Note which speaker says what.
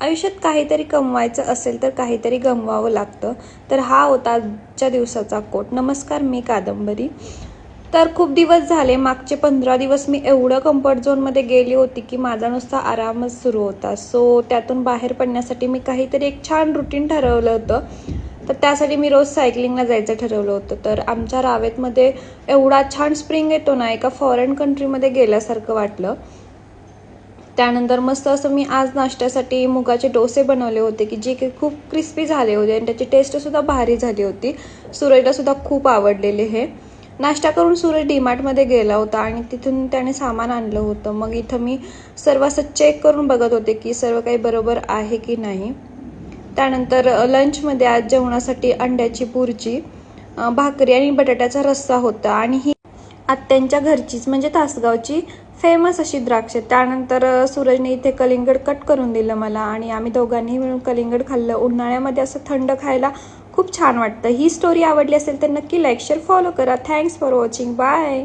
Speaker 1: आयुष्यात काहीतरी कमवायचं असेल तर काहीतरी गमवावं लागतं. तर हा होता आजच्या दिवसाचा कोट. नमस्कार, मी कादंबरी. तर खूप दिवस झाले, मागचे 15 दिवस मी एवढं कम्फर्ट झोनमध्ये गेली होती की माझा नुसता आरामच सुरू होता. सो त्यातून बाहेर पडण्यासाठी मी काहीतरी एक छान रुटीन ठरवलं होतं. तर त्यासाठी मी रोज सायकलिंगला जायचं ठरवलं होतं. तर आमच्या रावेतमध्ये एवढा छान स्प्रिंग येतो ना, एका फॉरेन कंट्रीमध्ये गेल्यासारखं वाटलं. त्यानंतर मस्त असं मी आज नाश्त्यासाठी मुगाचे डोसे बनवले होते की जे की खूप क्रिस्पी झाले होते आणि त्याची टेस्टसुद्धा भारी झाली होती. सूरजलासुद्धा खूप आवडलेले हे. नाश्ता करून सूरज डीमार्टमध्ये गेला होता आणि तिथून त्याने सामान आणलं होतं. मग इथं मी सर्व असं चेक करून बघत होते की सर्व काही बरोबर आहे की नाही. त्यानंतर लंचमध्ये आज जेवणासाठी अंड्याची भुर्जी, भाकरी आणि बटाट्याचा रस्सा होता आणि ही आत्यांच्या घरचीच म्हणजे तासगावची फेमस अशी द्राक्ष. त्यानंतर सूरजने इथे कलिंगड कट करून दिलं मला आणि आम्ही दोघांनी मिळून कलिंगड खाल्लं. उन्हाळ्यामध्ये असं थंड खायला खूप छान वाटतं. ही स्टोरी आवडली असेल तर नक्की लाईक, शेअर, फॉलो करा. Thanks for watching. बाय.